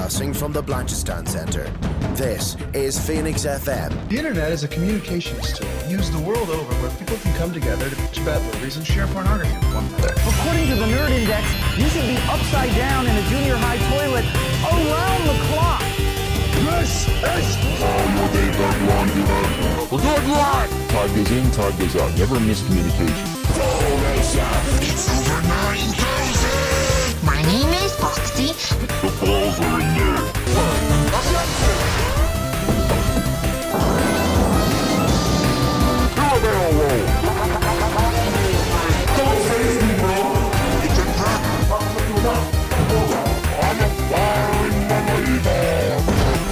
Broadcasting from the Blanchistan Centre. This is Phoenix FM. The internet is a communications tool used the world over where people can come together to bitch about movies and share pornography with one another. According to the Nerd Index, you should be upside down in a junior high toilet around the clock. This is We'll do it live! Time goes in, time goes out. Never miscommunication. It's over 9,000! My name is Foxy. The balls are in there. Do a barrel roll! Don't face me, bro! It's a trap! I'm a fire in my labor!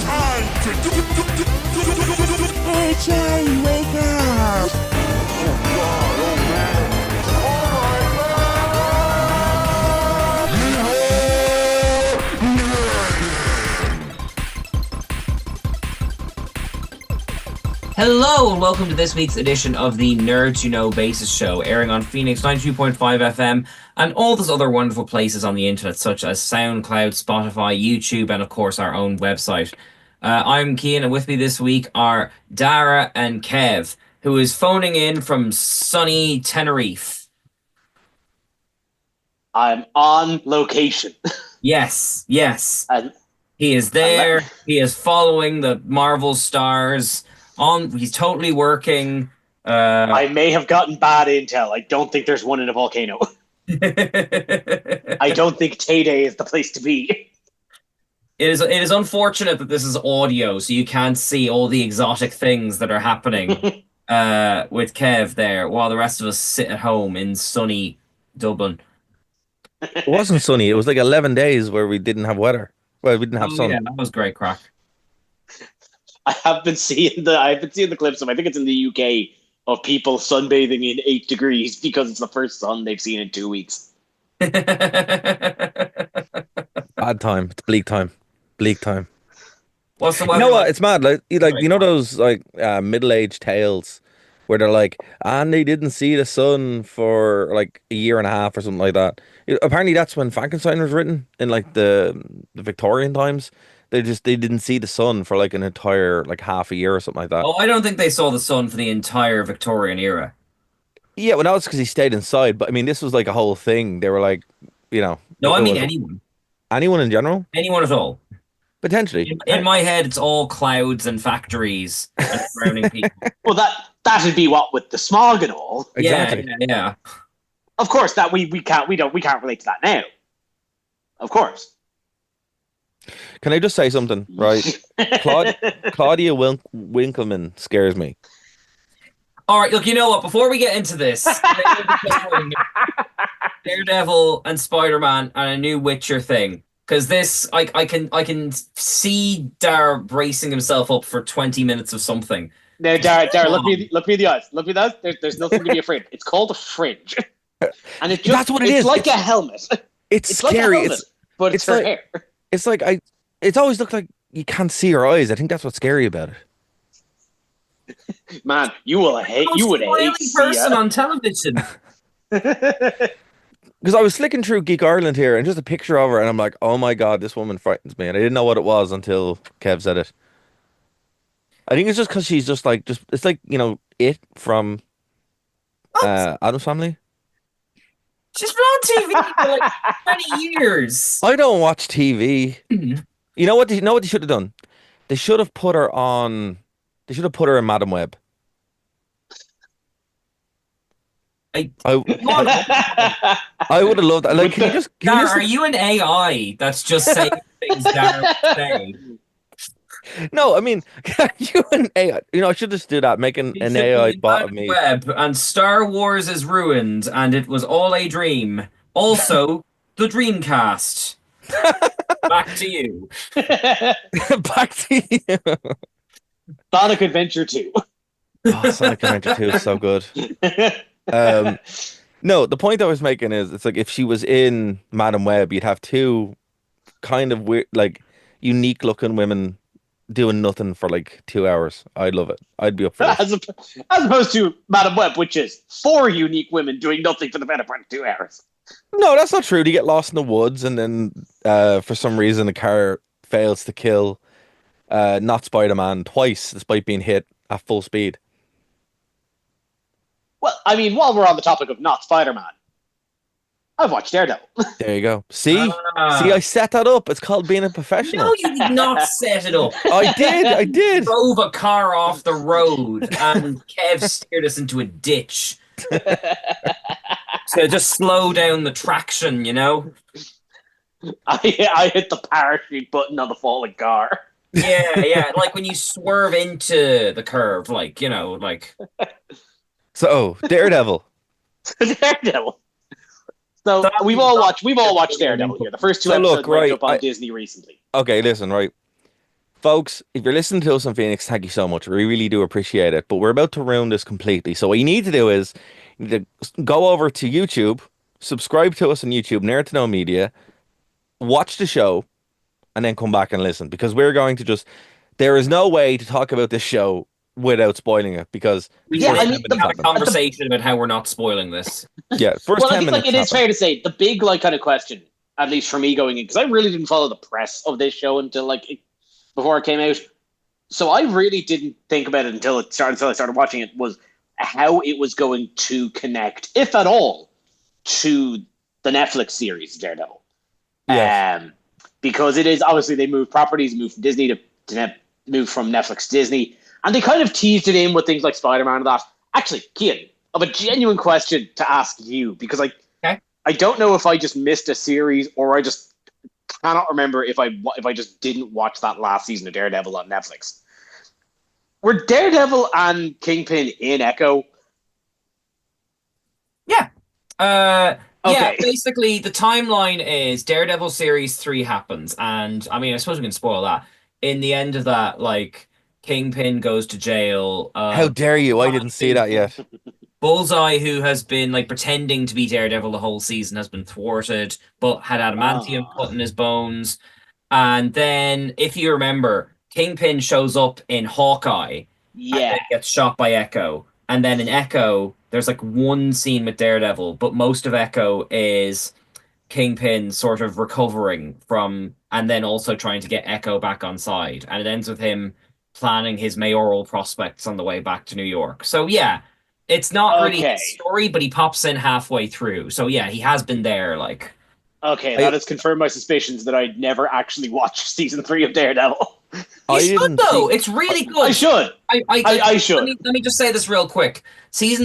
Time to Hey, Charlie, wake up! Oh, God, oh, man! Hello and welcome to this week's edition of the Nerds You Know Basis Show, airing on Phoenix 92.5 FM and all those other wonderful places on the internet such as SoundCloud, Spotify, YouTube and of course our own website. I'm Cian and with me this week are Dara and Kev, who is phoning in from sunny Tenerife. I'm on location. Yes. He is there. He is following the Marvel stars. He's totally working. I may have gotten bad intel. I don't think there's one in a volcano. I don't think Tay-Day is the place to be. It is unfortunate that this is audio, so you can't see all the exotic things that are happening with Kev there, while the rest of us sit at home in sunny Dublin. It wasn't sunny. It was like 11 days where we didn't have weather. Well, we didn't have sun. Yeah, that was great crack. I've been seeing the clips of, I think it's in the UK, of people sunbathing in 8 degrees because it's the first sun they've seen in 2 weeks. Bad time. It's bleak time. What's the weather? You know what? It's mad. Like you know those middle-aged tales where they're like, and they didn't see the sun for like a year and a half or something like that. Apparently, that's when Frankenstein was written in like the Victorian times. They didn't see the sun for like an entire like half a year or something like that. Oh, I don't think they saw the sun for the entire Victorian era. Yeah, well, that was because he stayed inside. But I mean, this was like a whole thing. They were like, No, I mean anyone. Anyone in general? Anyone at all. Potentially. In my head, it's all clouds and factories and drowning people. Well, that'd be what with the smog and all. Exactly. Yeah. Of course, that we can't relate to that now. Of course. Can I just say something, right? Claudia Winkleman scares me. All right, look, you know what? Before we get into this, Daredevil and Spider-Man and a new Witcher thing, because this, I can see Dara bracing himself up for 20 minutes of something. Now, Dara, look me in the eyes. Look me in the eyes. There's nothing to be afraid of. It's called a fringe, and that's what it is. It's like a helmet. It's scary. Like a helmet, but it's her hair. It's like it's always looked like you can't see her eyes. I think that's what's scary about it. Man, you would hate person on television. Because I was flicking through Geek Ireland here and just a picture of her, and I'm like, oh my god, this woman frightens me, and I didn't know what it was until Kev said it. I think it's just because she's just it's like it from Addams Family. She's been on TV for like 20 years. I don't watch TV. You know what they should have done? They should have put her on. They should have put her in Madam Web. I would have loved that. Like, are you an AI that's just saying things Dara would say? No, I mean, you an AI. I should just do that. Make an AI bot of me. Web and Star Wars is ruined, and it was all a dream. Also, the Dreamcast. Back to you. Back to you. Sonic Adventure 2. Oh, Sonic Adventure 2 is so good. No, the point I was making is, it's like if she was in Madam Web, you'd have two kind of weird, like unique looking women doing nothing for like 2 hours. I'd love it. I'd be up for it. As opposed to Madam Web, which is 4 unique women doing nothing for the better part of 2 hours. No, that's not true. You get lost in the woods, and then for some reason a car fails to kill not Spider-Man twice, despite being hit at full speed. Well, I mean, while we're on the topic of not Spider-Man, I've watched Daredevil. There you go. See, Ah. I set that up. It's called being a No, professional. you did not set it up. I did. Drove a car off the road and Kev steered us into a ditch to just slow down the traction, you know? I hit the parachute button on the falling car. Yeah, like when you swerve into the curve, like, you know, like. So, Daredevil. Daredevil. So we've all watched Daredevil here. The first two So episodes look, went right, up on Disney recently. Okay, listen, right. Folks, if you're listening to us on Phoenix, thank you so much. We really do appreciate it. But we're about to ruin this completely. So what you need to do is you need to go over to YouTube, subscribe to us on YouTube, Nerd to Know Media, watch the show, and then come back and listen. Because we're going to just... There is no way to talk about this show without spoiling it. Because Yeah, I mean, We have a conversation about how we're not spoiling this. yeah, first well, 10 I think minutes. like it is fair to say the big like kind of question, at least for me going in, because I really didn't follow the press of this show until before it came out. So I really didn't think about it until I started watching it, was how it was going to connect, if at all, to the Netflix series Daredevil. Yes. Because it is obviously they moved properties, moved from Disney to move from Netflix to Disney, and they kind of teased it in with things like Spider-Man and that. Actually, Kian, I have a genuine question to ask you, because I don't know if I just missed a series or I just cannot remember if I just didn't watch that last season of Daredevil on Netflix. Were Daredevil and Kingpin in Echo? Yeah. Yeah, Okay. basically the timeline is Daredevil Series 3 happens, and I mean I suppose we can spoil that. In the end of that, like Kingpin goes to jail. How dare you? I didn't see that yet. Bullseye, who has been like pretending to be Daredevil the whole season, has been thwarted, but had adamantium put in his bones. And then, if you remember, Kingpin shows up in Hawkeye and then gets shot by Echo. And then in Echo, there's like one scene with Daredevil, but most of Echo is Kingpin sort of recovering from, and then also trying to get Echo back on side. And it ends with him planning his mayoral prospects on the way back to New York. So yeah, it's not really his story, but he pops in halfway through. So yeah, he has been there, like. Okay, that has confirmed my suspicions that I'd never actually watched season 3 of Daredevil. You should though. It's really good. I should. I should. Let me just say this real quick.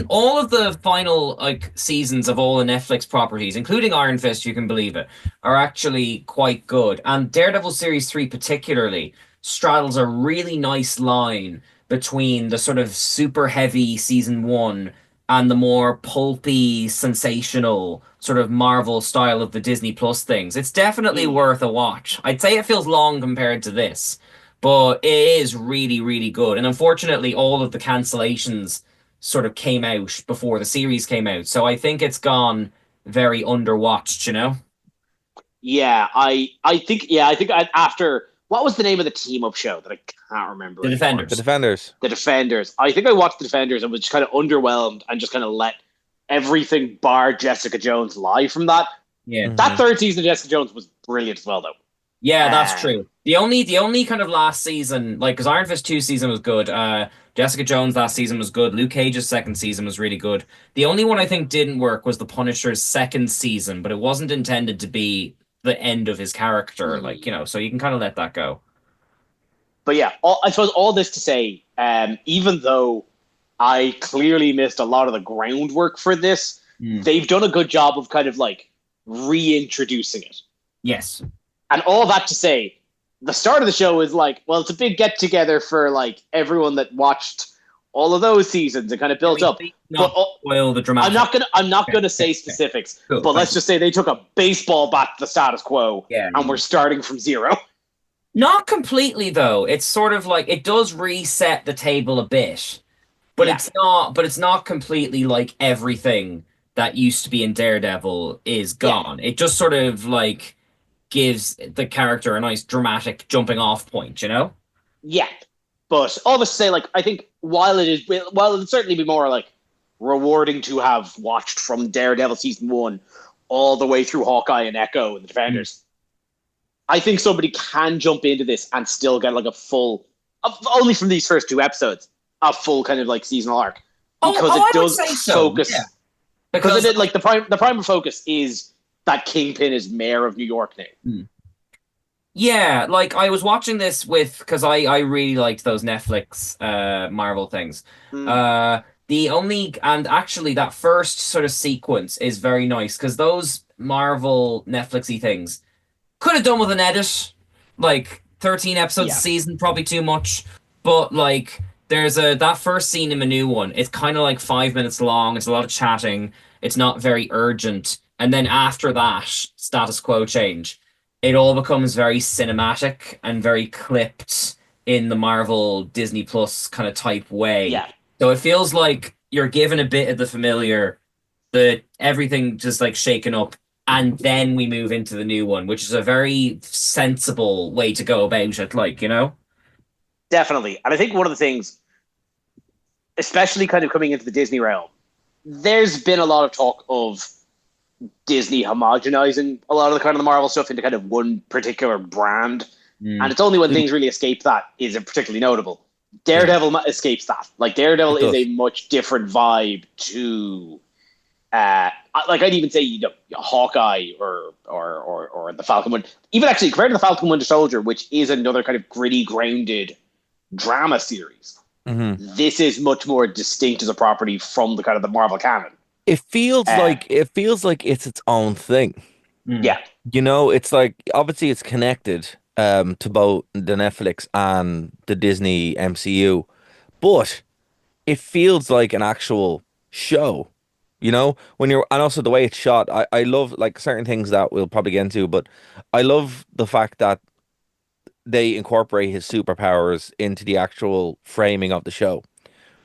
All of the final like seasons of all the Netflix properties, including Iron Fist, you can believe it, are actually quite good. And Daredevil Series 3 particularly straddles a really nice line between the sort of super heavy season 1 and the more pulpy, sensational sort of Marvel style of the Disney Plus things. It's definitely worth a watch. I'd say it feels long compared to this, but it is really, really good. And unfortunately, all of the cancellations sort of came out before the series came out. So I think it's gone very underwatched, you know? Yeah, I think after, what was the name of the team-up show that I can't remember? The Defenders. The Defenders. I think I watched The Defenders and was just kind of underwhelmed and just kind of let everything bar Jessica Jones lie from that. Yeah. That third season of Jessica Jones was brilliant as well, though. Yeah, that's true. The only kind of last season, like, because Iron Fist 2 season was good. Jessica Jones last season was good. Luke Cage's second season was really good. The only one I think didn't work was The Punisher's second season, but it wasn't intended to be the end of his character, like, you know, so you can kind of let that go. But yeah, I suppose all this to say, even though I clearly missed a lot of the groundwork for this, they've done a good job of kind of like reintroducing it. Yes. And all that to say, the start of the show is like, well, it's a big get together for like everyone that watched all of those seasons and kind of built up. But spoil the dramatic. I'm not gonna say specifics, Cool, but let's just say they took a baseball bat to the status quo, and we're starting from zero. Not completely though. It's sort of like it does reset the table a bit, but it's not. But it's not completely like everything that used to be in Daredevil is gone. It just sort of like gives the character a nice dramatic jumping off point, you know? Yeah. But all this to say, like, I think while it'd certainly be more like rewarding to have watched from Daredevil season 1 all the way through Hawkeye and Echo and the Defenders, I think somebody can jump into this and still get like a full, only from these first 2 episodes, a full kind of like seasonal arc because it I would does say so, focus. yeah. Because it like the primary focus is that Kingpin is mayor of New York now. Yeah, like I was watching this because I really liked those Netflix Marvel things. The only and actually that first sort of sequence is very nice because those Marvel Netflixy things could have done with an edit, like 13 episodes a Yeah. season, probably too much. But like there's that first scene in the new one, it's kind of like 5 minutes long, it's a lot of chatting, it's not very urgent. And then after that, status quo change, it all becomes very cinematic and very clipped in the Marvel Disney Plus kind of type way. Yeah. So it feels like you're given a bit of the familiar, the everything just like shaken up, and then we move into the new one, which is a very sensible way to go about it, like, you know? Definitely. And I think one of the things, especially kind of coming into the Disney realm, there's been a lot of talk of Disney homogenizing a lot of the kind of the Marvel stuff into kind of one particular brand. And it's only when things really escape that is it particularly notable. Daredevil escapes that. Like Daredevil is a much different vibe to like I'd even say, you know, Hawkeye or the Falcon Winter. Even actually compared to the Falcon Winter Soldier, which is another kind of gritty, grounded drama series. This is much more distinct as a property from the kind of the Marvel canon. It feels like it's its own thing. Yeah. You know, it's like obviously it's connected to both the Netflix and the Disney MCU, but it feels like an actual show. You know, when you're and also the way it's shot, I love like certain things that we'll probably get into, but I love the fact that they incorporate his superpowers into the actual framing of the show.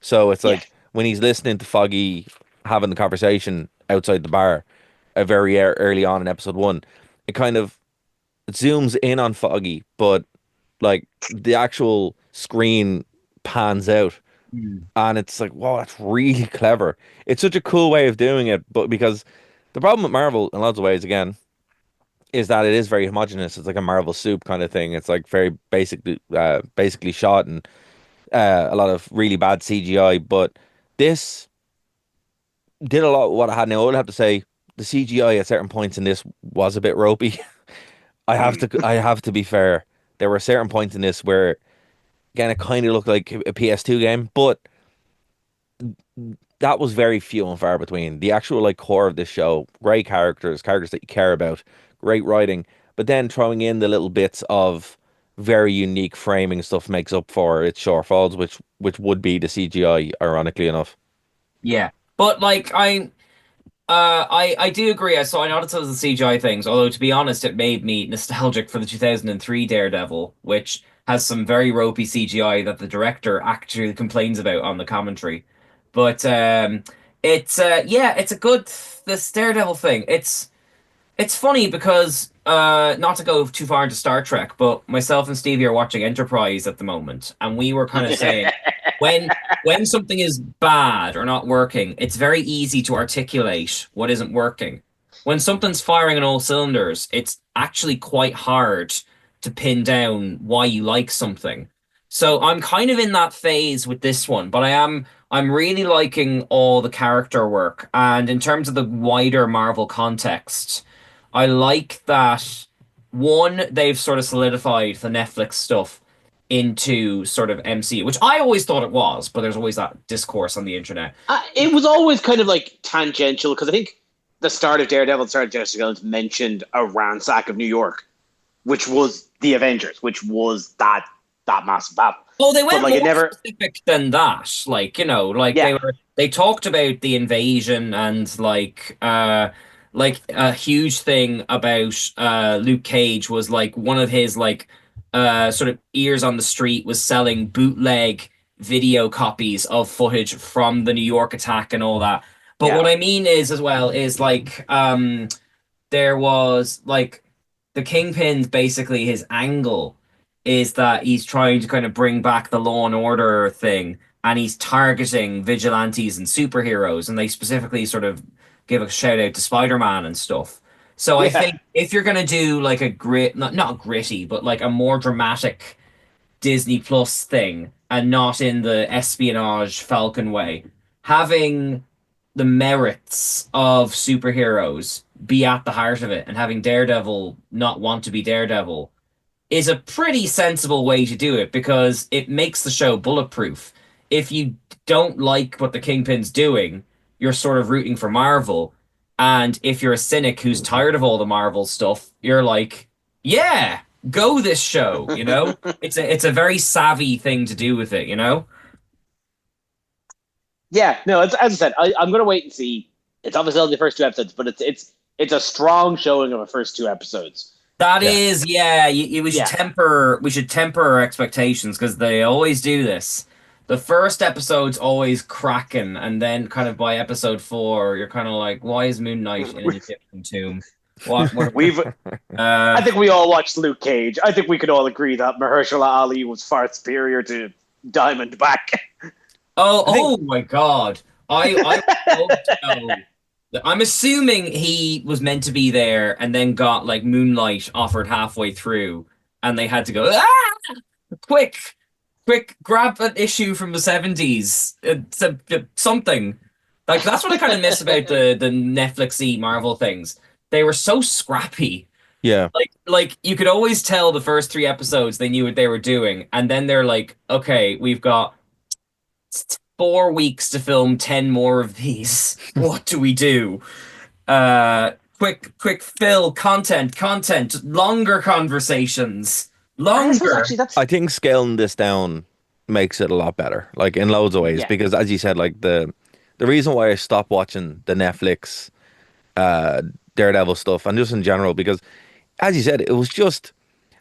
So it's like when he's listening to Foggy having the conversation outside the bar, very early on in episode 1, it kind of zooms in on Foggy, but like the actual screen pans out, and it's like, wow, that's really clever. It's such a cool way of doing it, but because the problem with Marvel in lots of ways, again, is that it is very homogenous. It's like a Marvel soup kind of thing. It's like very basically shot and a lot of really bad CGI, but this did a lot of what I had. Now, I would have to say the CGI at certain points in this was a bit ropey. I have to be fair. There were certain points in this where, again, it kind of looked like a PS2 game, but that was very few and far between. The actual like core of this show, great characters that you care about, great writing, but then throwing in the little bits of very unique framing stuff makes up for its shortfalls, which would be the CGI, ironically enough. Yeah. But like I do agree. I noticed those the CGI things, although to be honest, it made me nostalgic for the 2003 Daredevil, which has some very ropey CGI that the director actually complains about on the commentary. But it's it's a good this Daredevil thing. It's funny because not to go too far into Star Trek, but myself and Stevie are watching Enterprise at the moment, and we were kind of saying when something is bad or not working, it's very easy to articulate what isn't working. When something's firing on all cylinders, it's actually quite hard to pin down why you like something. So I'm kind of in that phase with this one, but I'm really liking all the character work, and in terms of the wider Marvel context, I like that one, they've sort of solidified the Netflix stuff into sort of MCU, which I always thought it was, but there's always that discourse on the internet. It was always kind of like tangential because I think the start of Daredevil, the start of Jessica Jones mentioned a ransack of New York, which was the Avengers, which was that massive battle. Oh, they went like, more specific than that. Like, you know, like they talked about the invasion and like a huge thing about Luke Cage was like one of his like sort of ears on the street was selling bootleg video copies of footage from the New York attack and all that. But what I mean is as well is like there was like the Kingpin's basically his angle is that he's trying to kind of bring back the law and order thing, and he's targeting vigilantes and superheroes, and they specifically sort of give a shout out to Spider-Man and stuff. So I Yeah. think if you're gonna do like a not gritty, but like a more dramatic Disney Plus thing, and not in the espionage Falcon way, having the merits of superheroes be at the heart of it, and having Daredevil not want to be Daredevil is a pretty sensible way to do it because it makes the show bulletproof. If you don't like what the Kingpin's doing, you're sort of rooting for Marvel. And if you're a cynic who's tired of all the Marvel stuff, you're like, yeah, go this show, you know? It's a very savvy thing to do with it, you know? Yeah, no, as I said, I'm going to wait and see. It's obviously only the first two episodes, but it's a strong showing of the first two episodes. That Yeah. is, yeah. Yeah. We should temper our expectations because they always do this. The first episode's always cracking, and then kind of by episode four, you're kind of like, why is Moon Knight in an Egyptian tomb? What? We've I think we all watched Luke Cage. I think we could all agree that Mahershala Ali was far superior to Diamondback. Oh my God! I would love to know. I'm assuming he was meant to be there, and then got like Moonlight offered halfway through, and they had to go quick, quick, grab an issue from the '70s. It's something like that's what I kind of miss about the Netflixy Marvel things. They were so scrappy. Yeah. Like you could always tell the first three episodes they knew what they were doing, and then they're like, okay, we've got 4 weeks to film 10 more of these. What do we do? Quick fill content, longer conversations, I suppose longer. actually that's I think scaling this down makes it a lot better, like in loads of ways. Yeah. Because as you said, like the reason why I stopped watching the Netflix Daredevil stuff and just in general, because as you said, it was just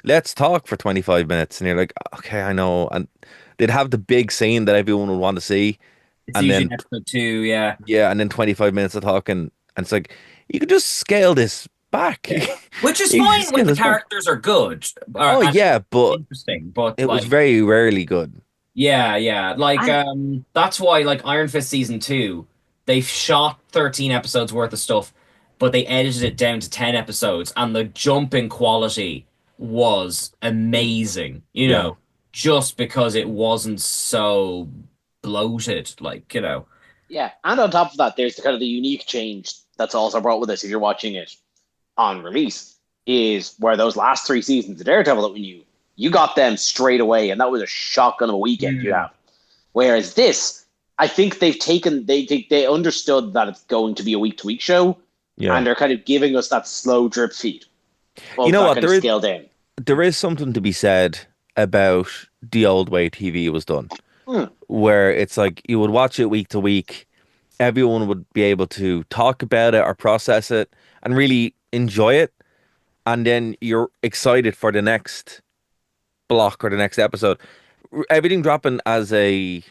let's talk for 25 minutes, and you're like, okay, I know, and they'd have the big scene that everyone would want to see, It's and usually then episode two, yeah. yeah, and then 25 minutes of talking, and it's like you could just scale this back. Which is You can fine scale when the this back. characters are good. Oh And yeah, but interesting, but it was like very rarely good. yeah. Like that's why like Iron Fist season 2, they shot 13 episodes worth of stuff, but they edited it down to 10 episodes, and the jump in quality was amazing, you Yeah. know, just because it wasn't so bloated, like, you know. Yeah, and on top of that, there's the kind of the unique change that's also brought with this. If you're watching it on release, is where those last three seasons of Daredevil that we knew, you got them straight away, and that was a shotgun of a weekend you have. Whereas this, I think they understood that it's going to be a week to week show, Yeah. and they're kind of giving us that slow drip feed. You know what, Kind of scale down. There is something to be said about the old way TV was done, where it's like you would watch it week to week, everyone would be able to talk about it or process it and really enjoy it, and then you're excited for the next block or the next episode. Everything dropping as a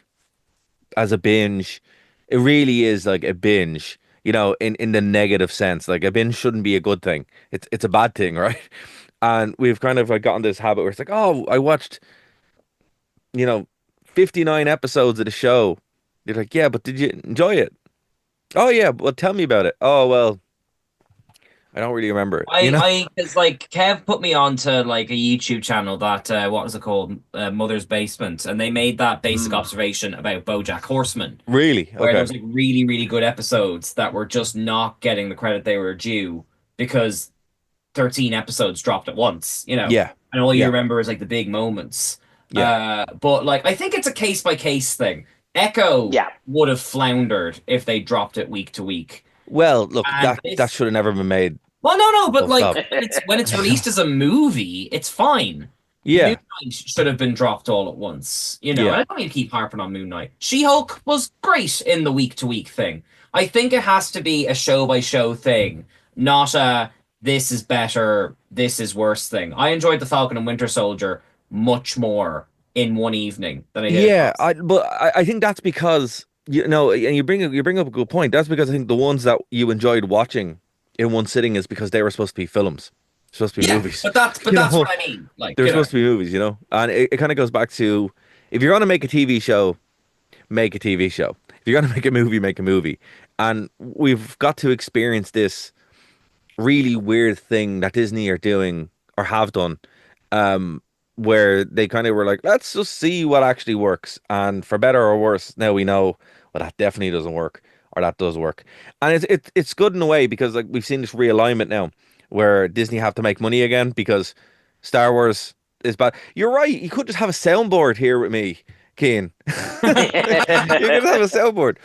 binge, it really is like a binge, you know, in the negative sense. Like a binge shouldn't be a good thing. It's a bad thing, right? And we've kind of like gotten this habit where it's like, oh, I watched, 59 episodes of the show. You're like, yeah, but did you enjoy it? Oh yeah, well tell me about it. Oh well, I don't really remember it. Because like Kev put me on to like a YouTube channel that what was it called, Mother's Basement, and they made that basic observation about BoJack Horseman, Really? where there Okay. was like really really good episodes that were just not getting the credit they were due because 13 episodes dropped at once, you know. Yeah. And all you Yeah. remember is like the big moments. Yeah. But like I think it's a case by case thing. Echo Yeah. would have floundered if they dropped it week to week. Well, look, And that should have never been made. Well, no, but Full like stop. when it's released as a movie, it's fine. Yeah. Moon Knight should have been dropped all at once. You know, Yeah. and I don't need to keep harping on Moon Knight. She-Hulk was great in the week to week thing. I think it has to be a show by show thing, not a this is better, this is worse thing. I enjoyed the Falcon and Winter Soldier much more in one evening than I did. Yeah, across. but I think that's because and you bring up a good point. That's because I think the ones that you enjoyed watching in one sitting is because they were supposed to be films, supposed to be Yeah, movies. but that's You know, what I mean. Like They're you know. supposed to be movies, and it kind of goes back to if you're gonna make a TV show, make a TV show. If you're gonna make a movie, make a movie. And we've got to experience this really weird thing that Disney are doing or have done, um, where they kind of were like, let's just see what actually works. And for better or worse, now we know, well, that definitely doesn't work, or that does work. And it's good in a way because like we've seen this realignment now where Disney have to make money again because Star Wars is bad. You're right. You could just have a soundboard here with me, Keen. You could have a soundboard.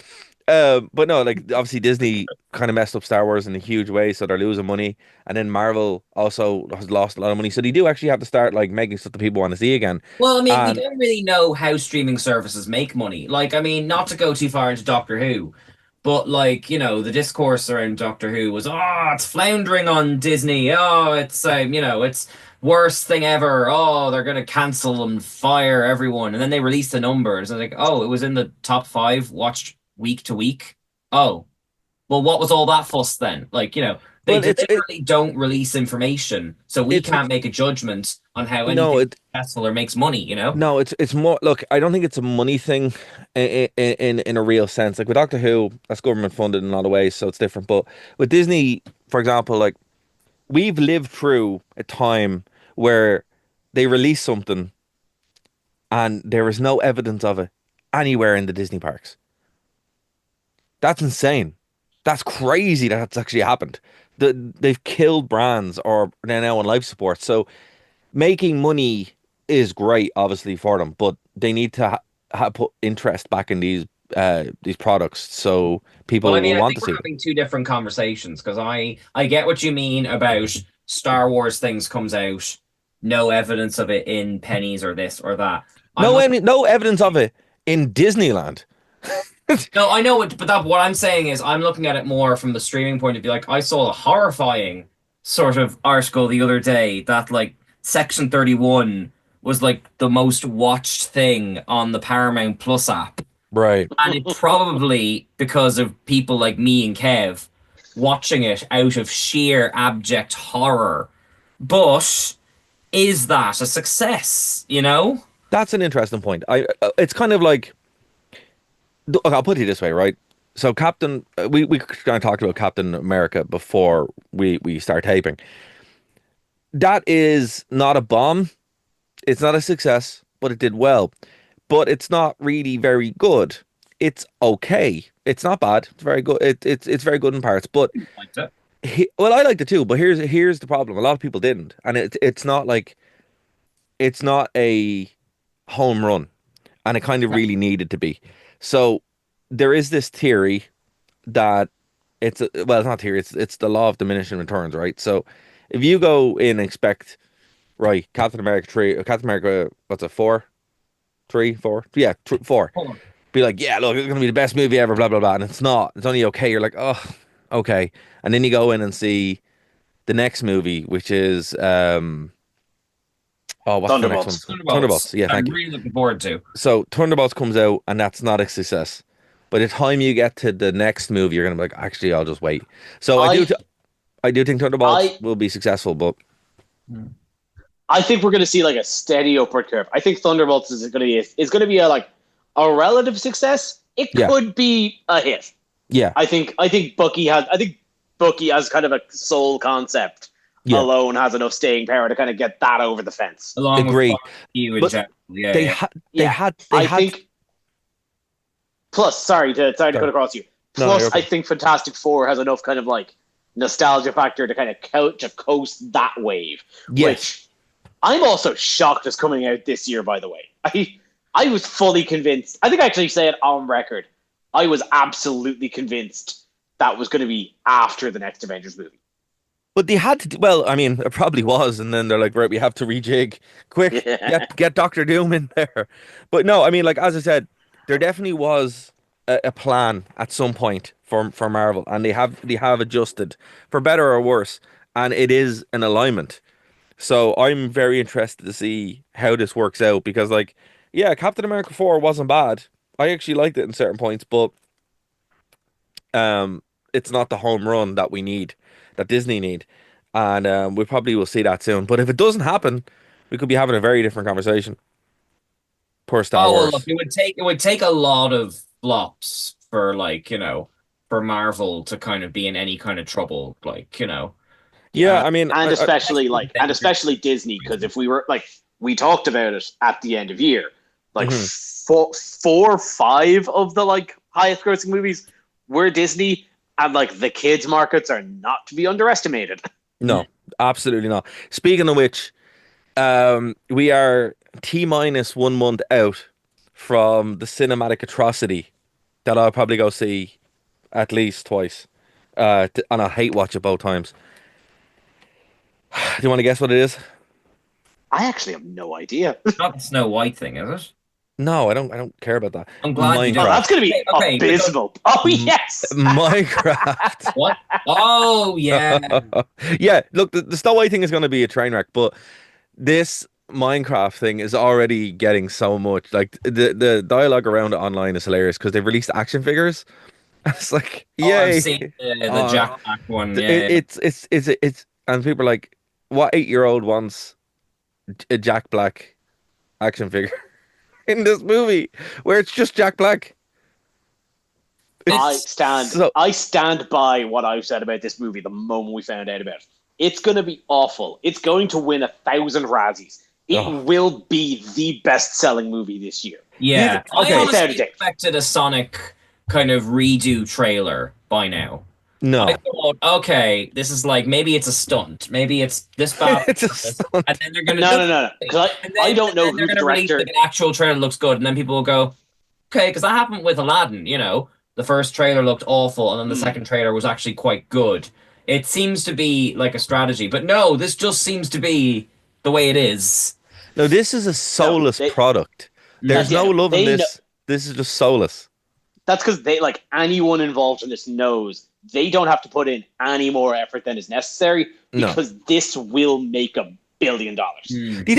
But no, like obviously Disney kind of messed up Star Wars in a huge way, so they're losing money. And then Marvel also has lost a lot of money, so they do actually have to start like making stuff that people want to see again. Well, I mean, we And don't really know how streaming services make money. Like, I mean, not to go too far into Doctor Who, but like, the discourse around Doctor Who was, oh, it's floundering on Disney. Oh, it's worst thing ever. Oh, they're gonna cancel and fire everyone. And then they released the numbers and like, oh, it was in the top five watched week to week. Oh, well, what was all that fuss then? Like, they well, deliberately don't release information, so we it's can't make a judgment on how no, anything is successful or makes money. no, it's more. Look, I don't think it's a money thing in a real sense. Like with Doctor Who, that's government funded in a lot of ways, so it's different. But with Disney, for example, like we've lived through a time where they release something and there is no evidence of it anywhere in the Disney parks. That's insane. That's crazy that that's actually happened. They've killed brands or they're now on life support. So making money is great, obviously, for them, but they need to put interest back in these products so Well, I people mean, will I want think to we're see them. having two different conversations because I get what you mean about Star Wars things comes out, no evidence of it in pennies or this or that. I'm No, looking. no evidence of it in Disneyland. No, I know it, but what I'm saying is I'm looking at it more from the streaming point of view. Like I saw a horrifying sort of article the other day that like Section 31 was like the most watched thing on the Paramount Plus app. Right. And it probably because of people like me and Kev watching it out of sheer abject horror. But is that a success? That's an interesting point. It's kind of like, look, I'll put it this way, right? So Captain, we kind of talked about Captain America before we start taping. That is not a bomb. It's not a success, but it did well. But it's not really very good. It's okay. It's not bad. It's very good. It's very good in parts. But Like that. well, I liked it too. But here's the problem. A lot of people didn't, and it's not like it's not a home run, and it kind of really needed to be. So there is this theory that well, it's not theory. It's the law of diminishing returns, right? So if you go in and expect right, Captain America 3, Captain America, what's it, 4? 3, 4? Yeah, 4. Hold on. Be like, yeah, look, it's gonna be the best movie ever, blah blah blah, and it's not. It's only okay. You're like, oh, okay, and then you go in and see the next movie, which is oh, what's the next one? Thunderbolts. Thunderbolts. Yeah, I'm thank you. really looking forward to. So Thunderbolts comes out, and that's not a success. By the time you get to the next movie, you're gonna be like, actually, I'll just wait. So I do think Thunderbolts I will be successful, but I think we're going to see like a steady upward curve. I think Thunderbolts is going to be a relative success. It Yeah. could be a hit. yeah, I think Bucky as kind of a sole concept Yeah. alone has enough staying power to kind of get that over the fence. Along Agree. with you in But general. Yeah, they yeah. had Yeah, they I had think. Plus, sorry to cut across you. No, Plus, you're okay. I think Fantastic Four has enough kind of like nostalgia factor to kind of coast that wave. Yes. Which I'm also shocked is coming out this year. By the way, I was fully convinced. I think I actually say it on record. I was absolutely convinced that was going to be after the next Avengers movie. But they had to. Well, I mean, it probably was, and then they're like, right, we have to rejig quick. Yeah. Get Doctor Doom in there. But no, I mean, like as I said, there definitely was a plan at some point for Marvel, and they have adjusted for better or worse, and it is an alignment. So I'm very interested to see how this works out because, like, yeah, Captain America 4 wasn't bad. I actually liked it in certain points, but it's not the home run that we need, that Disney need, and we probably will see that soon. But if it doesn't happen, we could be having a very different conversation. Poor Star Oh well, Wars. look, it would take a lot of flops for like for Marvel to kind of be in any kind of trouble. Like. Yeah, I mean, and especially I- Disney, because if we were like we talked about it at the end of year, like Mhm. four, five of the like highest grossing movies were Disney, and like the kids markets are not to be underestimated. no, absolutely not. Speaking of which, we are T minus 1 month out from the cinematic atrocity that I'll probably go see at least twice. And I'll hate watch it both times. Do you want to guess what it is? I actually have no idea. Not the Snow White thing, is it? No, I don't. I don't care about that. I'm glad you Oh, did. that's going to be Okay, abysmal. Oh yes. Minecraft. What? Oh yeah. Yeah, look, the Snow White thing is going to be a train wreck, but this Minecraft thing is already getting so much. Like the dialogue around it online is hilarious because they've released action figures. It's like, Oh, I've yay! seen the Oh, Jack Black one. Yeah, it, it's, and people are like, what 8-year-old wants a Jack Black action figure in this movie where it's just Jack Black? I stand by what I've said about this movie the moment we found out about it. It's going to be awful. It's going to win 1,000 Razzies. It will be the best-selling movie this year. yeah. Okay. I Without a honestly doubt. expected a Sonic kind of redo trailer by now. No, I thought, okay, this is like maybe it's a stunt, maybe it's this bad, it's a stunt. and then they're gonna No. 'Cause I don't know They're who the gonna release director. like, an actual trailer looks good, and then people will go, okay, because that happened with Aladdin. You know, the first trailer looked awful, and then the second trailer was actually quite good. It seems to be like a strategy, but no, this just seems to be the way it is. No, this is a soulless product. There's no love in this. This is just soulless. That's because they like anyone involved in this knows they don't have to put in any more effort than is necessary No. because this will make $1 billion.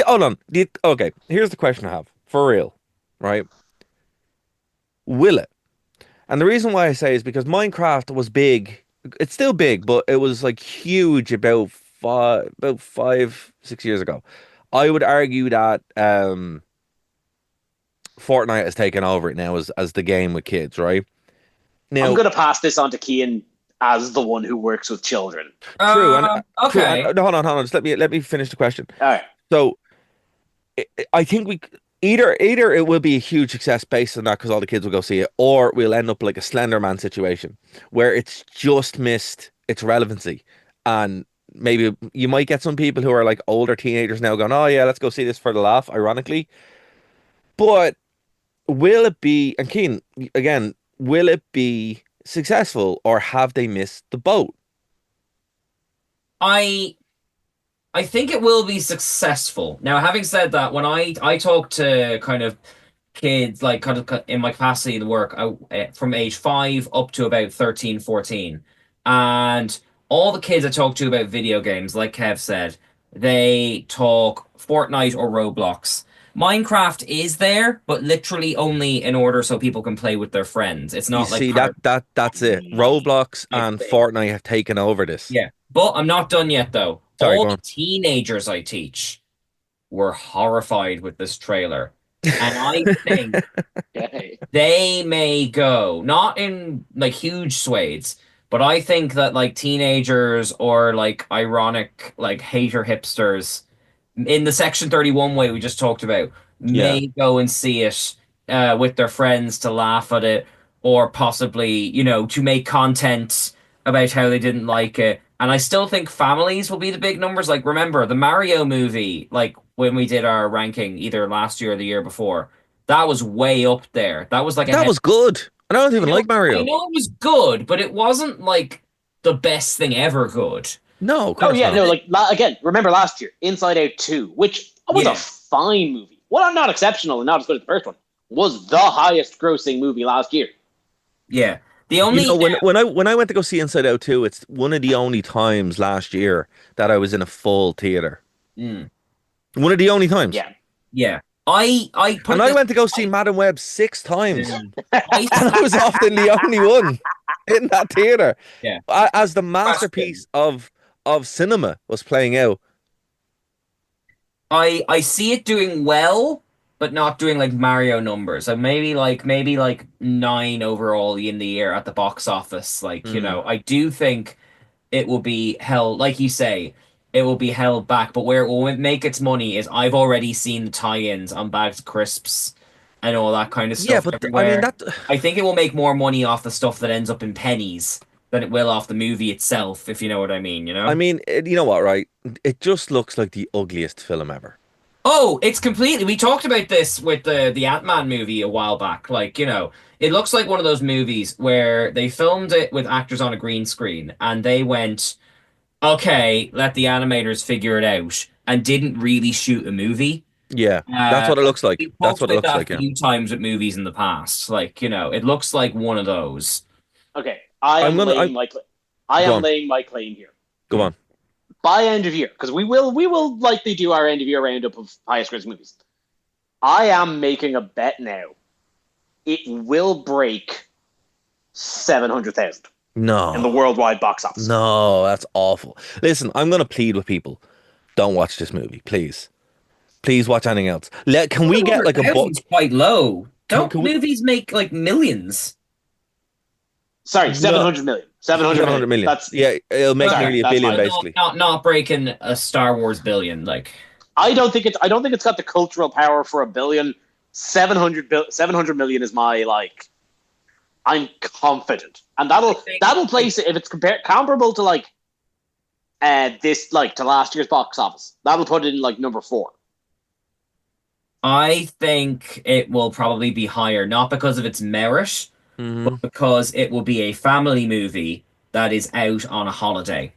Hold on. Okay, here's the question I have. For real, right? Will it? And the reason why I say is because Minecraft was big. It's still big, but it was like huge about 5, 6 years ago. I would argue that Fortnite has taken over it now as the game with kids, right? Now, I'm going to pass this on to Kian as the one who works with children. true. Okay. No, hold on. Just let me finish the question. All right. So, I think we either it will be a huge success based on that because all the kids will go see it, or we'll end up like a Slender Man situation where it's just missed its relevancy, and maybe you might get some people who are like older teenagers now going, "Oh yeah, let's go see this for the laugh." Ironically, but will it be? And Keen again, will it be successful, or have they missed the boat? I think it will be successful. Now, having said that, when I talk to kind of kids, like kind of in my capacity to work, from age 5 up to about 13, 14, and all the kids I talk to about video games, like Kev said, they talk Fortnite or Roblox. Minecraft is there, but literally only in order so people can play with their friends. It's You not like see that's it. Roblox and Fortnite have taken over this. yeah. But I'm not done yet, though. Sorry, All go the on. teenagers I teach were horrified with this trailer. And I think they may go, not in like huge swathes, but I think that like teenagers or like ironic, like hater hipsters in the Section 31 way we just talked about may go and see it with their friends to laugh at it, or possibly, you know, to make content about how they didn't like it. And I still think families will be the big numbers. Like, remember the Mario movie, like when we did our ranking either last year or the year before, that was way up there. That was like That was good. I don't even like I Mario. know it was good, but it wasn't like the best thing ever good. No, of Oh course yeah, not. no, like again, remember last year, Inside Out 2, which was Yeah. a fine movie. Well, not exceptional and not as good as the first one. Was the highest grossing movie last year. Yeah. The only You know, when I went to go see Inside Out 2, it's one of the only times last year that I was in a full theater. Mm. One of the only times. Yeah. Yeah. I And I went to go see Madam Web 6 times. I, And I was often the only one in that theater. Yeah. As the masterpiece of cinema was playing out. I see it doing well, but not doing like Mario numbers. So maybe like 9 overall in the year at the box office. Like, you know, I do think it will be held, like you say, it will be held back. But where it will make its money is I've already seen the tie-ins on bags of crisps and all that kind of Yeah, stuff but I mean everywhere. that. I think it will make more money off the stuff that ends up in pennies than it will off the movie itself, if you know what I mean, you I know? mean, you know what, right? It just looks like the ugliest film ever. Oh, it's completely. We talked about this with the Ant-Man movie a while back. Like, it looks like one of those movies where they filmed it with actors on a green screen and they went, okay, let the animators figure it out, and didn't really shoot a movie. Yeah, that's what it looks like. We've That's talked what it about looks that like. a Yeah. few times with movies in the past. Like, it looks like one of those. Okay, I'm I go am on, laying my claim here. go on. By end of year, because we will likely do our end of year roundup of highest grossing movies. I am making a bet now. It will break 700,000 in the No, worldwide box office. no, that's awful. Listen, I'm gonna plead with people. Don't watch this movie, please. Please watch anything else. Can we get like a book? 100,000's quite low. Don't Can we movies make like millions? Sorry, no 700 million. 700 700 million. million? That's Yeah, it'll make Okay, nearly a that's billion fine. not basically. not not breaking a Star Wars billion. Like, I don't think it's got the cultural power for a billion. 700 million is my like. I'm confident, and I that'll think that'll place it if it's comparable to like this like to last year's box office. That'll put it in like number 4. I think it will probably be higher, not because of its merit, Hmm. but because it will be a family movie that is out on a holiday.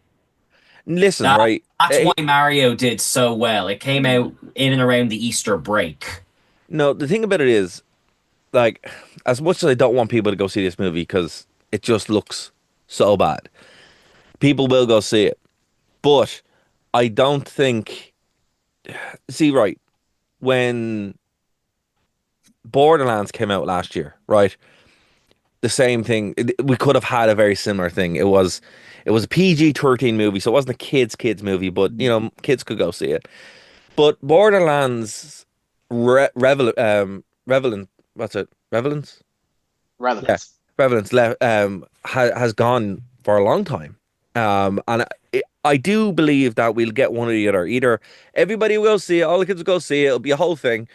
Listen, That right? that's why Mario did so well. It came out in and around the Easter break. No, the thing about it is, like, as much as I don't want people to go see this movie because it just looks so bad, people will go see it. But I don't think. See, right, when Borderlands came out last year, right? The same thing. We could have had a very similar thing. It was a PG-13 movie, so it wasn't a kids movie, but kids could go see it. But Borderlands Revelant, what's it? Revelance? Yeah, Relevance. Revelance has gone for a long time. And I do believe that we'll get one or the other. Either everybody will see it, all the kids will go see it, it'll be a whole thing,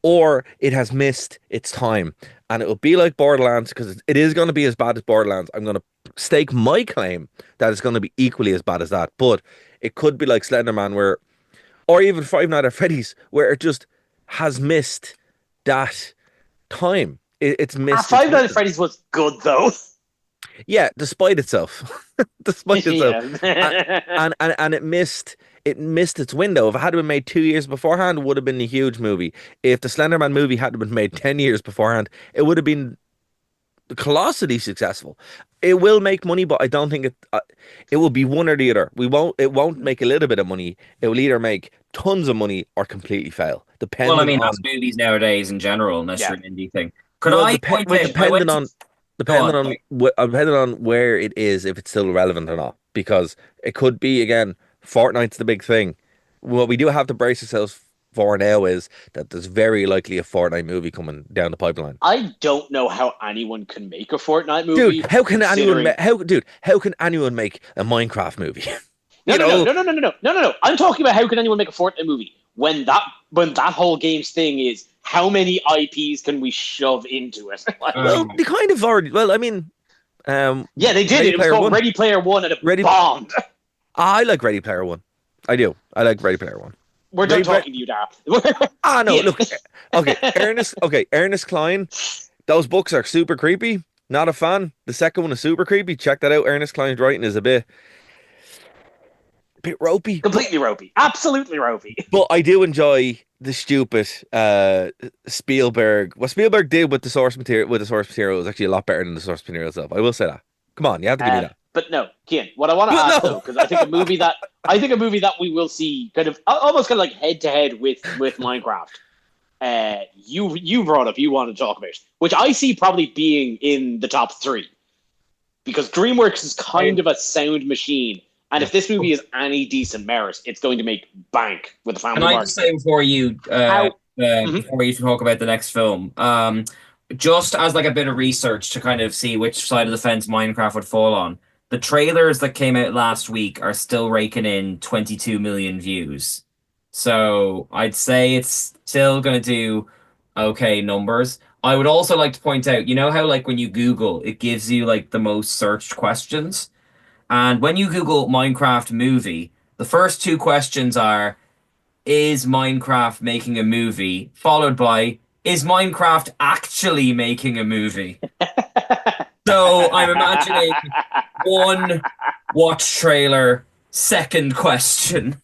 or it has missed its time. And it will be like Borderlands because it is going to be as bad as Borderlands. I'm going to stake my claim that it's going to be equally as bad as that. But it could be like Slenderman, or even Five Nights at Freddy's, where it just has missed that time. It's missed its Five Nights at window. Freddy's was good though. Yeah, despite itself, despite itself, Yeah. and it missed its window. If it had been made 2 years beforehand, it would have been a huge movie. If the Slenderman movie had been made 10 years beforehand, it would have been colossally successful. It will make money, but I don't think it will be one or the other. It won't make a little bit of money. It will either make tons of money or completely fail, Well, I depending mean, on that's movies nowadays in general, unless Yeah. you're an indie thing. Could well, I point out? I depending went to on go depending on. on depending on where it is, if it's still relevant or not, because it could be again. Fortnite's the big thing. What we do have to brace ourselves for now is that there's very likely a Fortnite movie coming down the pipeline. I don't know how anyone can make a Fortnite movie. Dude, how can anyone considering- how can anyone make a Minecraft movie? No, You no, know? no, no, no, no, no, no, no, no. I'm talking about how can anyone make a Fortnite movie when that whole game's thing is how many IPs can we shove into it? Like, Well, they kind of already. Well, I mean, yeah, they did Ready it. It was Player called One. Ready Player One, and it Ready- bombed. I like Ready Player One. I do. I like Ready Player One. We're done Ready Player- talking to you, Dara. Ah, no, Yeah. look. Okay, Ernest Klein. Those books are super creepy. Not a fan. The second one is super creepy. Check that out. Ernest Klein's writing is a bit ropey. Completely ropey. Absolutely ropey. But I do enjoy the stupid Spielberg. What Spielberg did with the source material was actually a lot better than the source material itself. I will say that. Come on, you have to give me that. But no, Kian, what I want to But ask no. though, because I think a movie that we will see kind of almost kind of like head to head with Minecraft. You brought up, you want to talk about, which I see probably being in the top 3, because DreamWorks is kind of a sound machine, and if this movie is any decent merit, it's going to make bank with the family Can I market. just say before you before you talk about the next film, just as like a bit of research to kind of see which side of the fence Minecraft would fall on. the trailers that came out last week are still raking in 22 million views. So I'd say it's still going to do okay numbers. I would also like to point out, you know how like when you Google, it gives you like the most searched questions? And when you Google Minecraft movie, the first two questions are, is Minecraft making a movie? Followed by, is Minecraft actually making a movie? So I'm imagining one watch trailer, second question.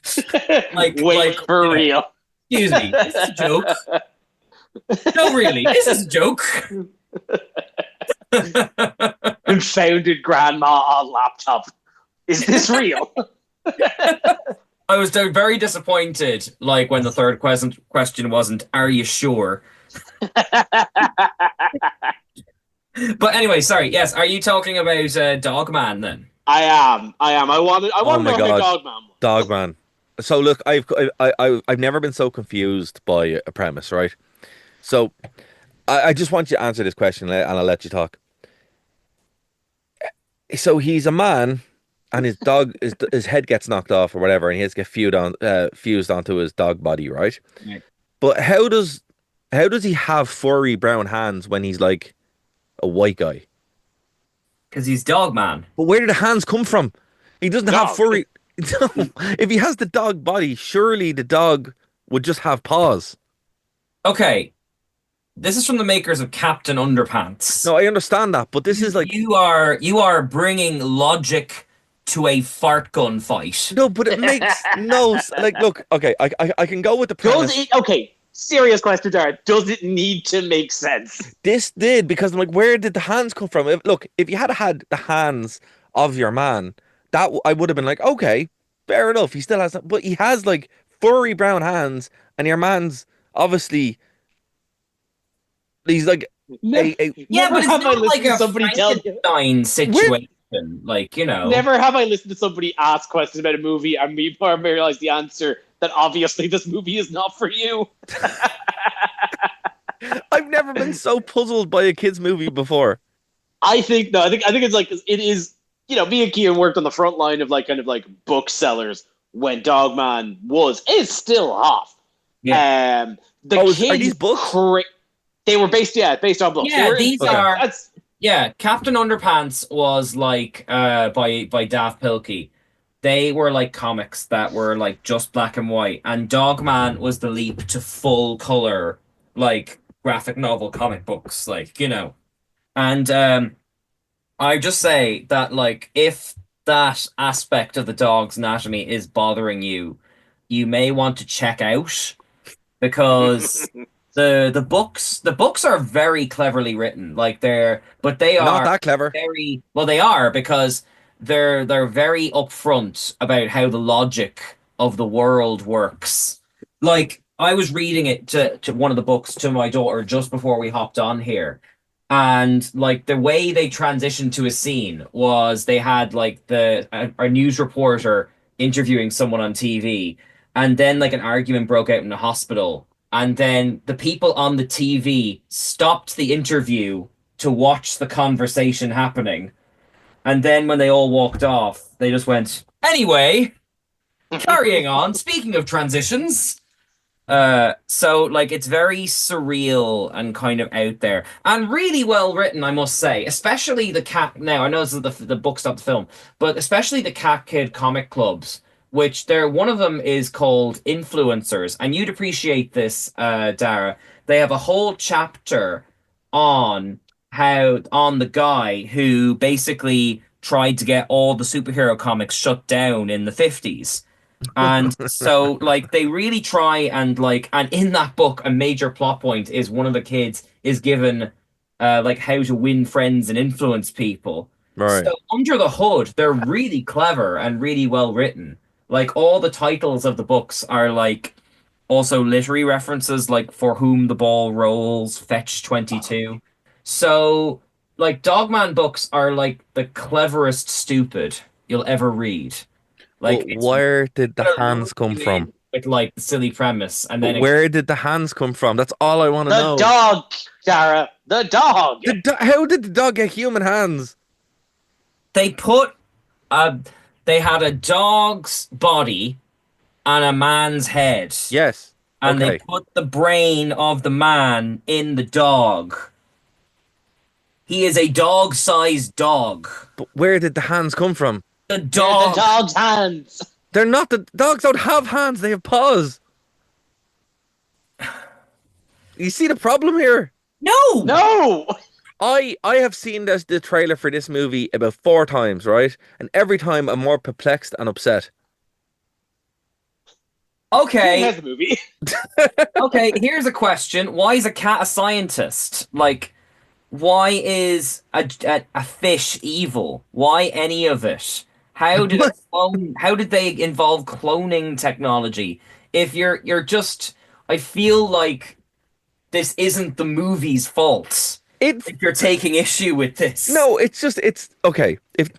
Wait for real. Excuse me, is this a joke? No, really, is this a joke? Confounded grandma on laptop. Is this real? I was very disappointed, like when the third question wasn't, are you sure? But anyway, sorry. Yes, are you talking about Dogman then? I am. I want to Oh my know who God. Dogman was. Dogman. So look, I've never been so confused by a premise, right? So I just want you to answer this question, and I'll let you talk. So he's a man, and his dog, his head gets knocked off or whatever, and he has to get fused onto his dog body, right? Right. But how does he have furry brown hands when he's like a white guy? Because he's Dogman. But where did the hands come from? He doesn't have Dog. furry. If he has the dog body, surely the dog would just have paws. Okay, this is from the makers of Captain Underpants. No, I understand that, but this is like You are bringing logic to a fart gun fight. no, but it makes no like. Look, okay, I can go with the Does premise. it? Okay, serious question, Jared. Does it need to make sense? This did because I'm like, where did the hands come from? If you had the hands of your man, I would have been like, okay, fair enough. He still has, but he has like furry brown hands, and your man's obviously he's like Yeah, Never but it's have I not listened like to a somebody tell you. Frankenstein situation. Like, you know. Never have I listened to somebody ask questions about a movie and me realize the answer that obviously this movie is not for you. I've never been so puzzled by a kids movie before. I think it's like it is. You know, me and Kian worked on the front line of like kind of like booksellers when Dogman is still hot. Yeah. The Are kids these books? They were based on books. Yeah, these are. That's Yeah, Captain Underpants was like by Daft Pilkey. They were like comics that were like just black and white, and Dogman was the leap to full color, like graphic novel comic books, like, you know. And I just say that like if that aspect of the dog's anatomy is bothering you, you may want to check out because the books are very cleverly written. Like they Not are that clever. very well, they are because they're very upfront about how the logic of the world works. Like I was reading it to one of the books to my daughter just before we hopped on here. And like the way they transitioned to a scene was they had like a news reporter interviewing someone on TV, and then like an argument broke out in the hospital, and then the people on the TV stopped the interview to watch the conversation happening. And then when they all walked off, they just went, anyway, carrying on. Speaking of transitions. So like it's very surreal and kind of out there and really well written, I must say. Especially the cat. Now I know this is the book's not the film, but especially the Cat Kid comic clubs, which one of them is called Influencers, and you'd appreciate this, Dara. They have a whole chapter on on the guy who basically tried to get all the superhero comics shut down in the 50s. And so like they really try and in that book a major plot point is one of the kids is given like how to win friends and influence people. Right. So under the hood they're really clever and really well written. Like all the titles of the books are like also literary references, like For Whom the Ball Rolls, Fetch 22. So like Dogman books are like the cleverest stupid you'll ever read. Like But where did the hands come from? With like the silly premise, and then Where did the hands come from? That's all I want to know. the dog, Dara. The dog. How did the dog get human hands? they put Uh, they had a dog's body and a man's head, Yes. and they Okay. put the brain of the man in the dog. He is a dog-sized dog. But where did the hands come from? The They're the dog. dog's hands. They're not the dogs don't have hands, they have paws. You see the problem here? No. No. I have seen the trailer for this movie about 4 times, right? And every time I'm more perplexed and upset. Here's Okay. the movie. Okay. Here's a question: why is a cat a scientist? Like, why is a fish evil? Why any of it? How did it clone, how did they involve cloning technology? If you're just, I feel like this isn't the movie's fault. It's If you're taking issue with this, no, it's okay. If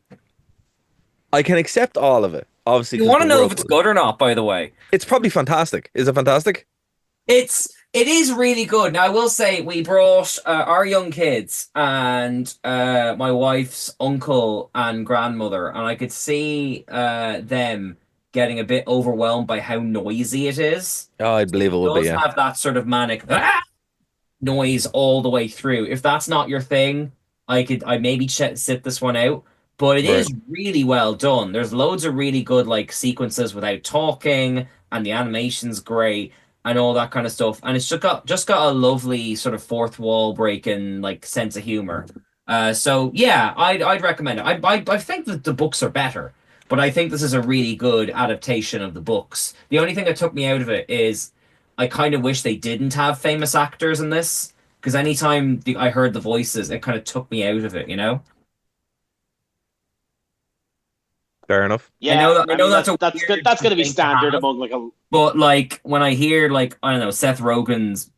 I can accept all of it, obviously, you because want to the know world, if it's good or not. By the way, it's probably fantastic. Is it fantastic? it is really good. Now I will say we brought our young kids and my wife's uncle and grandmother, and I could see them getting a bit overwhelmed by how noisy it is. Oh, I believe it It would be, does yeah. have that sort of manic noise all the way through. If that's not your thing, I maybe sit this one out. But it Right. is really well done. There's loads of really good like sequences without talking, and the animation's great and all that kind of stuff. And it's just got a lovely sort of fourth wall breaking like sense of humor. So yeah, I'd recommend it. I think that the books are better, but I think this is a really good adaptation of the books. The only thing that took me out of it is I kind of wish they didn't have famous actors in this because anytime I heard the voices, it kind of took me out of it, you know? Fair enough. Yeah, I I know mean that's a that's good. weird That's going to be thing to standard have, among like a. but like when I hear like I don't know Seth Rogen's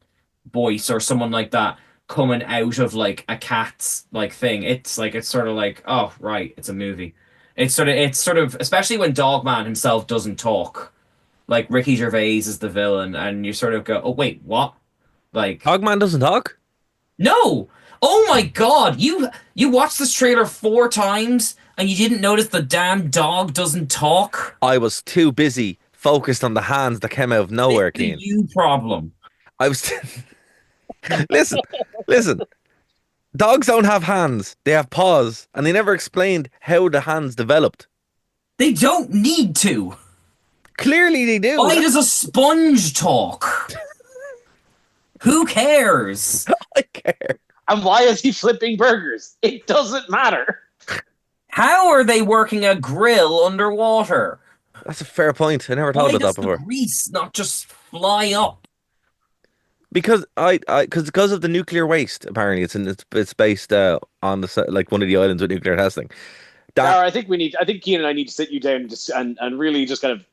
voice or someone like that coming out of like a cat's like thing, it's sort of like oh right, it's a movie. It's sort of especially when Dogman himself doesn't talk. Like Ricky Gervais is the villain, and you sort of go, oh wait, what? Like Dogman doesn't talk? no. Oh my God. You watched this trailer 4 times and you didn't notice the damn dog doesn't talk? I was too busy focused on the hands that came out of nowhere, It's a Keen. you problem. I was listen, listen. Dogs don't have hands. They have paws, and they never explained how the hands developed. They don't need to. Clearly they do. Why does a sponge talk? Who cares? I care. And why is he flipping burgers? It doesn't matter. How are they working a grill underwater? That's a fair point. I never thought Why about does that the before. grease not just fly up? Because because of the nuclear waste. Apparently, it's based on like one of the islands with nuclear testing. That Dara, I think Keane and I need to sit you down and just and really just kind of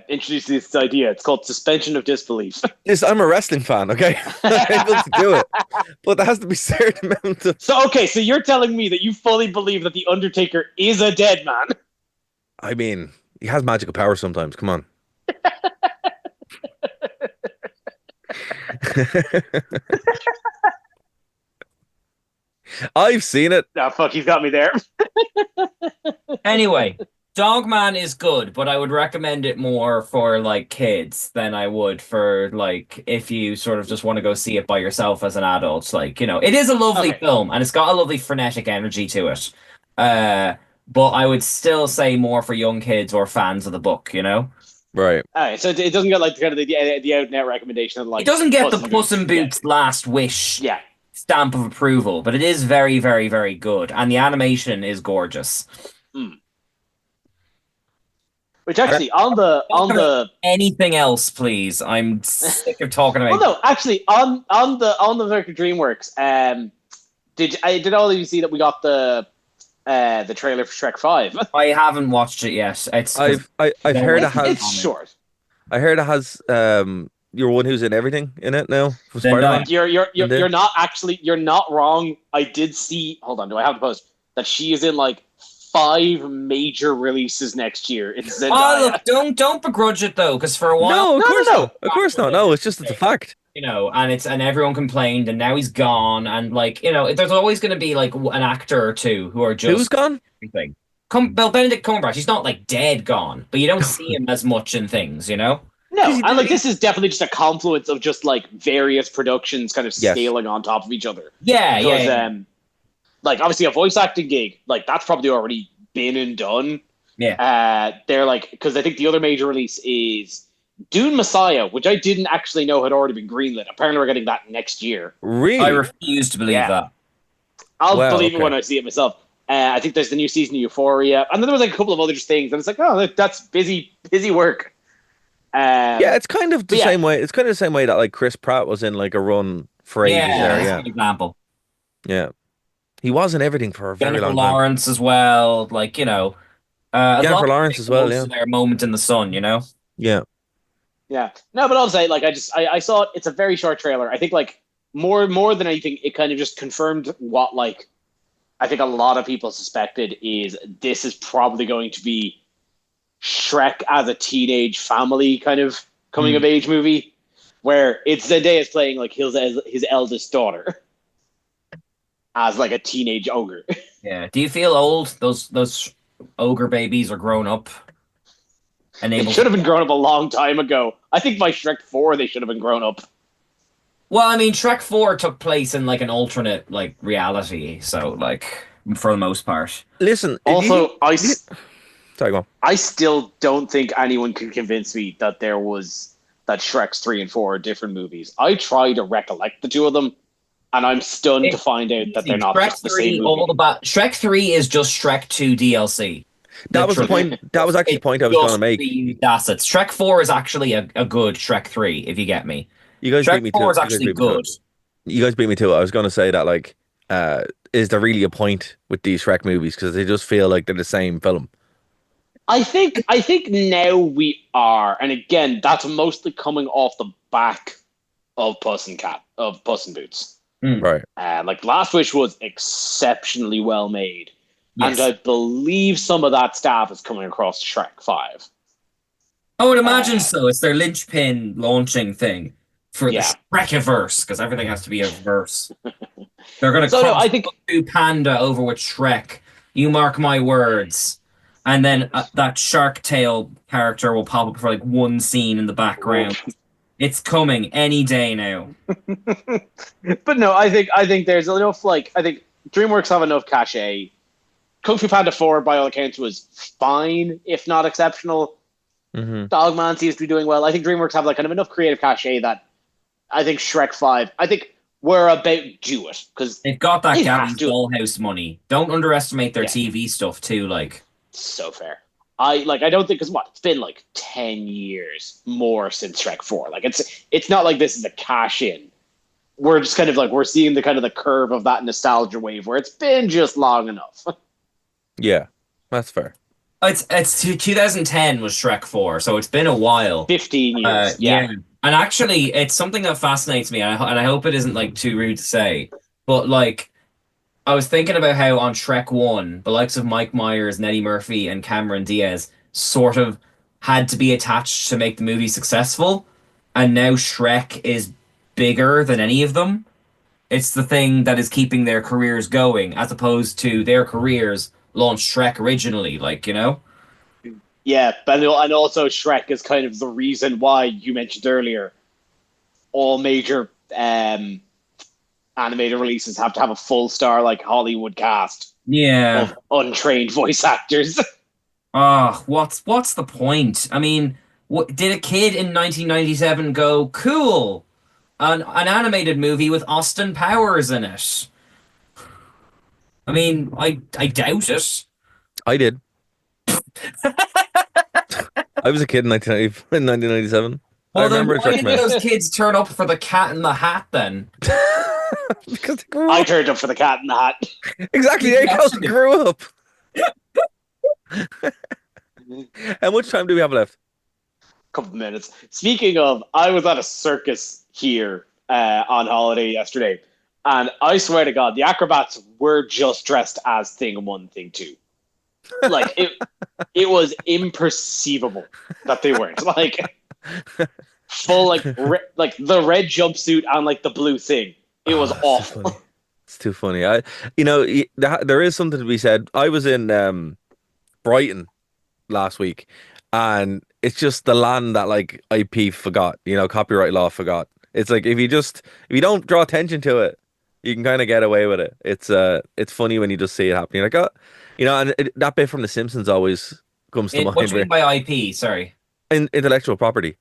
introduce this idea. It's called suspension of disbelief. listen, I'm a wrestling fan. Okay, I'm able to do it, but there has to be a certain amount of. So okay, so you're telling me that you fully believe that the Undertaker is a dead man? I mean, he has magical powers sometimes. Come on. I've seen it. Oh fuck, he's got me there. Anyway, Dogman is good, but I would recommend it more for like kids than I would for like if you sort of just want to go see it by yourself as an adult. Like, it is a lovely Okay. film and it's got a lovely frenetic energy to it. But I would still say more for young kids or fans of the book, Right. All right, so it doesn't get like kind of the out and out recommendation of like It doesn't get the Puss Puss in Boots last wish Yeah. stamp of approval, but it is very, very, very good. And the animation is gorgeous. Which actually on the Anything else, please? I'm sick of talking about. well, no, actually on the American DreamWorks, did all of you see that we got the trailer for Shrek 5? I haven't watched it yet. I've heard it has. It's short. I heard it has your one who's in everything in it now from Then Spider-Man. You're not wrong. I did see. Hold on, do I have the post that she is in like 5 major releases next year? It's Zendaya. Oh, look, don't begrudge it though, because for a while, No, of course no. not. Of course not. No, it's just it's a fact. and everyone complained, and now he's gone, and like, there's always going to be like an actor or two who are just Who's gone? everything. Well, Benedict Cumberbatch, he's not like dead gone, but you don't see him as much in things, you know? No, 'Cause he and did- like this is definitely just a confluence of just like various productions kind of Yes. scaling on top of each other. Yeah, Because yeah. like obviously a voice acting gig, like that's probably already been and done. Yeah. They're like, because I think the other major release is Dune Messiah, which I didn't actually know had already been greenlit. Apparently, we're getting that next year. Really? I refuse to believe Yeah. that. I'll Wow, believe it okay. when I see it myself. I think there's the new season of Euphoria, and then there was like a couple of other things, and it's like, oh, that's busy work. Yeah, it's kind of the yeah. same way. It's kind of the same way that like Chris Pratt was in like a run for ages Yeah, there. that's a Yeah, good example. yeah. He was in everything for a very Jennifer long time. Lawrence as well, like, you know, a Jennifer lot of Lawrence people as well. most Yeah, of their moment in the sun, you know? yeah. Yeah. No, but I'll say, like, I saw it. It's a very short trailer. I think, like, more than anything, it kind of just confirmed what, like, I think a lot of people suspected is this is probably going to be Shrek as a teenage family kind of coming of age movie, where it's Zendaya's playing, like, his eldest daughter as, like, a teenage ogre. Yeah. Do you feel old? Those ogre babies are grown up and They able should to. have been grown up a long time ago. I think by Shrek 4, they should have been grown up. Well, I mean, Shrek 4 took place in like an alternate like reality, so like for the most part. Listen. Also, Sorry, go on. I still don't think anyone can convince me that that Shrek's 3 and 4 are different movies. I try to recollect the two of them, and I'm stunned to find out that they're not Shrek just the 3, same movie. Shrek 3 is just Shrek 2 DLC. That was the Literally. point. That was actually the It's point I was going to just make. reused assets. Shrek 4 is actually a good Shrek 3, if you get me. You guys beat Shrek me 4 to is it. You guys actually beat me to good. it. You guys beat me to it. I was going to say that, like, is there really a point with these Shrek movies? Because they just feel like they're the same film. I think now we are, and again, that's mostly coming off the back of Puss and Boots. Right. Like Last Wish was exceptionally well made, Yes. and I believe some of that staff is coming across Shrek 5. I would imagine so. It's their linchpin launching thing for Yeah. the Shrekiverse, because everything has to be a verse. They're going to So, no, cross I think- Panda over with Shrek. You mark my words. And then that Shark Tale character will pop up for like one scene in the background. It's coming any day now. But no, I think there's enough. Like, I think DreamWorks have enough cachet. Kung Fu Panda 4, by all accounts, was fine, if not exceptional. Mm-hmm. Dogman seems to be doing well. I think DreamWorks have like kind of enough creative cachet that I think Shrek 5. I think we're about due it because They've got that They Gabby's have to. Dollhouse money. Don't underestimate their Yeah. TV stuff too. Like, so fair. I don't think because it's been like 10 years more since Shrek 4. Like it's not like this is a cash in. We're just kind of like we're seeing the kind of the curve of that nostalgia wave where it's been just long enough. Yeah, that's fair. it's 2010 was Shrek 4, so it's been a while. 15 years. Yeah. And actually, it's something that fascinates me, and I hope it isn't like too rude to say, but like, I was thinking about how on Shrek 1, the likes of Mike Myers, Eddie Murphy, and Cameron Diaz sort of had to be attached to make the movie successful, and now Shrek is bigger than any of them. It's the thing that is keeping their careers going, as opposed to their careers launched Shrek originally, like, you know? Yeah, but and also Shrek is kind of the reason why you mentioned earlier all major animated releases have to have a full star like Hollywood cast Yeah. of untrained voice actors. Oh, what's the point? I mean, did a kid in 1997 go, cool, an animated movie with Austin Powers in it? I mean, I doubt it. I did. I was a kid in 1997. I Well, then remember why it did took me. those kids turn up for the Cat in the Hat then? Because they grew I up. turned up for the Cat in the Hat. Exactly, Yeah, because actually. they grew up. How much time do we have left? Couple of minutes. Speaking of, I was at a circus here on holiday yesterday, and I swear to God, the acrobats were just dressed as Thing 1, Thing 2. Like it was imperceivable that they weren't like full like like the red jumpsuit and like the blue thing. It was awful. It's too funny. There is something to be said. I was in Brighton last week, and it's just the land that like IP forgot, copyright law forgot. It's like if you don't draw attention to it, you can kind of get away with it. It's funny when you just see it happening. Like, and that bit from The Simpsons always comes to What mind. do you mean by IP? Sorry. Intellectual property.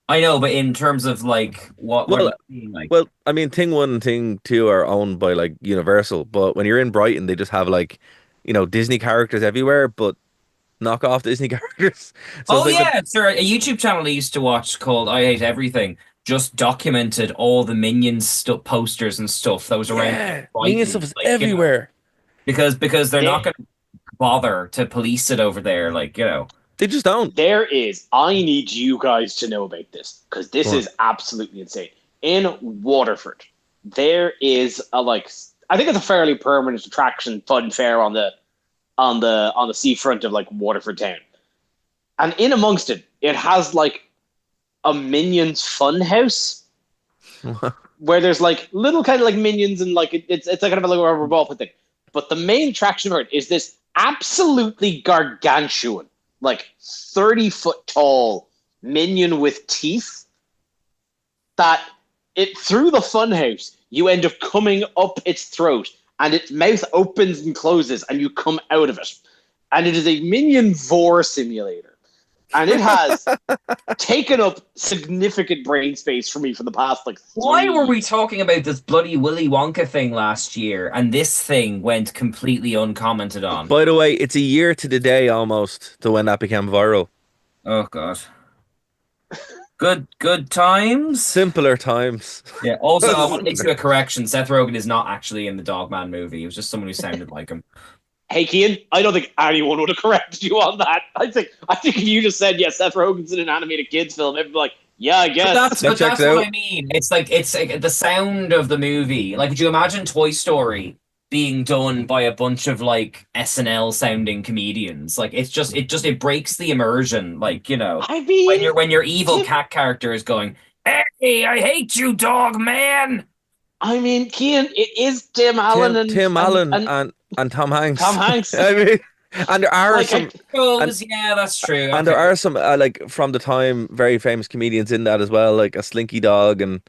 I know, but in terms of like what are Well, you mean? Like, well, I mean, Thing One and Thing Two are owned by like Universal, but when you're in Brighton, they just have like, Disney characters everywhere, but knock off Disney characters. So it's oh like yeah, sir, a YouTube channel I used to watch called I Hate Everything just documented all the Minions posters and stuff that was around yeah, minion Brighton, stuff is like everywhere. because they're not There, going to bother to police it over there, like. They just don't. there is. I need you guys to know about this because this Go on. is absolutely insane. In Waterford, there is a like. I think it's a fairly permanent attraction, fun fair on the seafront of like Waterford town, and in amongst it, it has like a Minions fun house where there's like little kind of like minions and like it's like kind of like a rubber ball thing. But the main attraction of it is this absolutely gargantuan, like 30-foot tall minion with teeth that it through the funhouse you end up coming up its throat and its mouth opens and closes and you come out of it. And it is a minion vor simulator. And it has taken up significant brain space for me for the past like 3 Why were we years. talking about this bloody Willy Wonka thing last year, and this thing went completely uncommented on? By the way, it's a year to the day almost to when that became viral. Oh God. Good times. Simpler times. Yeah. Also, I want to issue a correction. Seth Rogen is not actually in the Dogman movie. It was just someone who sounded like him. Hey, Cian, I don't think anyone would have corrected you on that. I think if you just said, yes, Seth Rogen's in an animated kids film, everyone would be like, yeah, I guess. But checks that's what out. I mean. It's like the sound of the movie. Like, could you imagine Toy Story being done by a bunch of like SNL sounding comedians? Like, it breaks the immersion. Like, I mean, when your evil Tim- cat character is going, "Hey, I hate you, dog man." Cian, it is Tim Allen Tim Allen and Tom Hanks. Tom Hanks. I mean, and there are Like, some, Yeah, that's true. and there are some like from the time very famous comedians in that as well, like a Slinky Dog and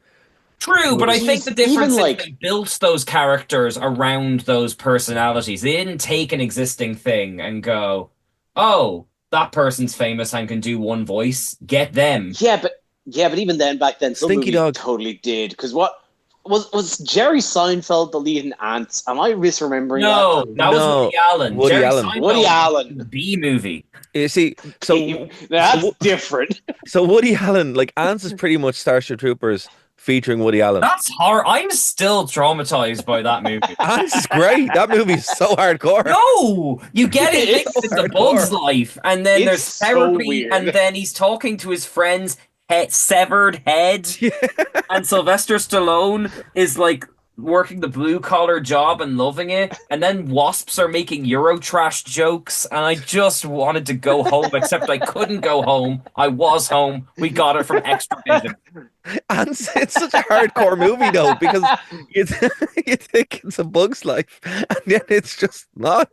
True, but I think the Even, difference like- is they built those characters around those personalities. They didn't take an existing thing and go, "Oh, that person's famous and can do one voice. Get them." Yeah, but even then, back then, some Stinky movies Dog. totally did. Because what was Jerry Seinfeld the lead in Ants? Am I misremembering No, that? that was No, Woody Allen. Woody Jerry Allen. Seinfeld Woody was Allen. the B movie. you see, so That's so, different. so Woody Allen, like Ants is pretty much Starship Troopers featuring Woody Allen. That's hard. I'm still traumatized by that movie. Ants is great. That movie is so hardcore. No, you get it. It's It's a hardcore. Bug's Life, and then It's there's so therapy, weird. and then he's talking to his friend's severed head, and Sylvester Stallone is like working the blue collar job and loving it, and then wasps are making Eurotrash jokes, and I just wanted to go home, except I couldn't go home. I was home. We got it from Extravision. And it's such a hardcore movie though, because you, you think it's a Bug's Life, and then it's just not.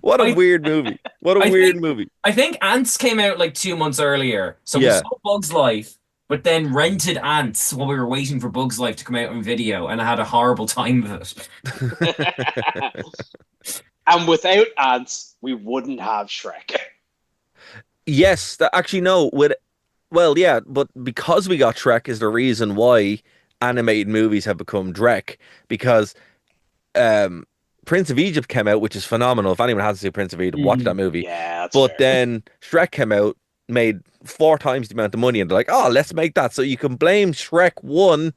What a weird movie! What a I weird think- movie! I think Ants came out like 2 months earlier, so we Yeah. saw Bug's Life, but then rented Ants while we were waiting for Bug's Life to come out on video, and I had a horrible time of it. And without Ants, we wouldn't have Shrek. Yes, actually no. Yeah, but because we got Shrek is the reason why animated movies have become Drek, because Prince of Egypt came out, which is phenomenal. If anyone hasn't seen Prince of Egypt, watch that movie. Yeah, that's But fair. then Shrek came out, made 4 times the amount of money, and they're like, "Oh, let's make that." So you can blame Shrek 1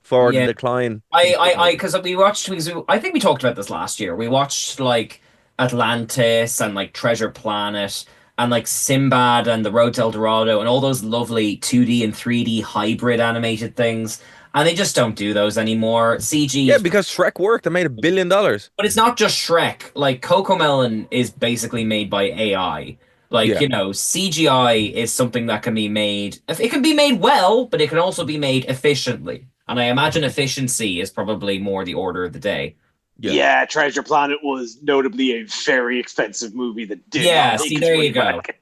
for the Yeah. decline. Because I think we talked about this last year. We watched like Atlantis and like Treasure Planet and like Sinbad and The Road to El Dorado and all those lovely 2D and 3D hybrid animated things. And they just don't do those anymore. CG, Yeah, because Shrek worked. They made $1 billion. but it's not just Shrek. Like Cocomelon is basically made by AI. Like, Yeah. CGI is something that can be made. It can be made well, but it can also be made efficiently. And I imagine efficiency is probably more the order of the day. Yeah, Treasure Planet was notably a very expensive movie that did not make see, its there money you go. back.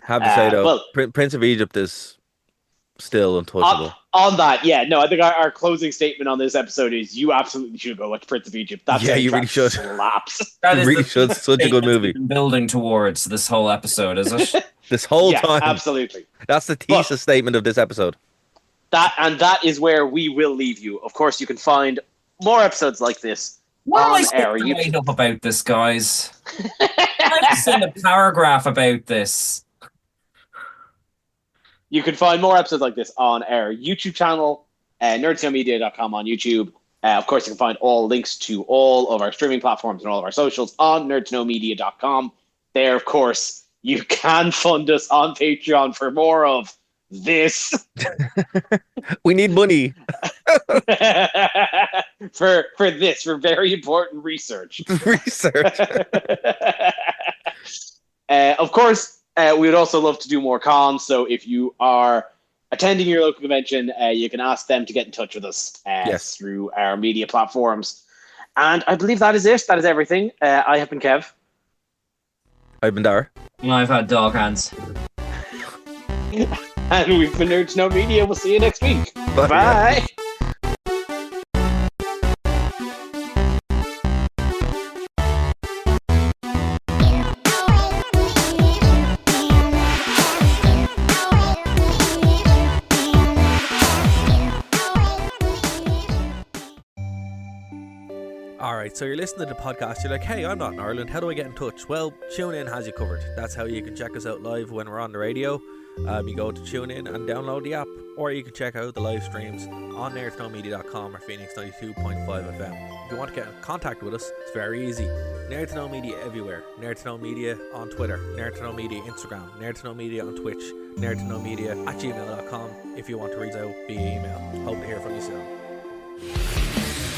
Have to say though, well- Prince of Egypt is still untouchable. On that, yeah, no, I think our closing statement on this episode is you absolutely should go watch Prince of Egypt. That Yeah, you really should. slaps. That It is really the should. Such a good movie. we've been building towards this whole episode, is it? This whole Yeah, time. absolutely. That's the thesis statement of this episode. That is where we will leave you. Of course, you can find more episodes like this What am I on supposed air. to write up about this, guys? I have to send a paragraph about this. You can find more episodes like this on our YouTube channel, nerdtowmedia.com on YouTube. Of course, you can find all links to all of our streaming platforms and all of our socials on nerdtoknowmedia.com. There, of course, you can fund us on Patreon for more of this. We need money. for very important research. Research. Of course, we would also love to do more cons. So if you are attending your local convention, you can ask them to get in touch with us through our media platforms. And I believe that is it. That is everything. I have been Kev. I've been Dara. And I've had dog hands. And we've been Nerds No Media. We'll see you next week. Bye. Bye. Alright, so you're listening to the podcast, you're like, hey, I'm not in Ireland, how do I get in touch? Well, TuneIn has you covered. That's how you can check us out live when we're on the radio. You go to TuneIn and download the app, or you can check out the live streams on nerdtoknowmedia.com or Phoenix 92.5 FM. If you want to get in contact with us, it's very easy. Nerd to Know Media everywhere. Nerd to Know Media on Twitter, Nerd to Know Media Instagram, Nerd to Know Media on Twitch, Nerd to Know Media at gmail.com if you want to reach out via email. Hope to hear from you soon.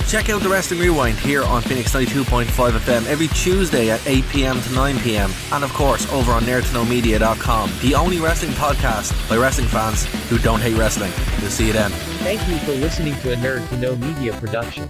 Check out the Wrestling Rewind here on Phoenix 92.5 FM every Tuesday at 8 p.m. to 9 p.m. And of course over on nerdtoknowmedia.com, the only wrestling podcast by wrestling fans who don't hate wrestling. We'll see you then. Thank you for listening to a Nerd to Know Media production.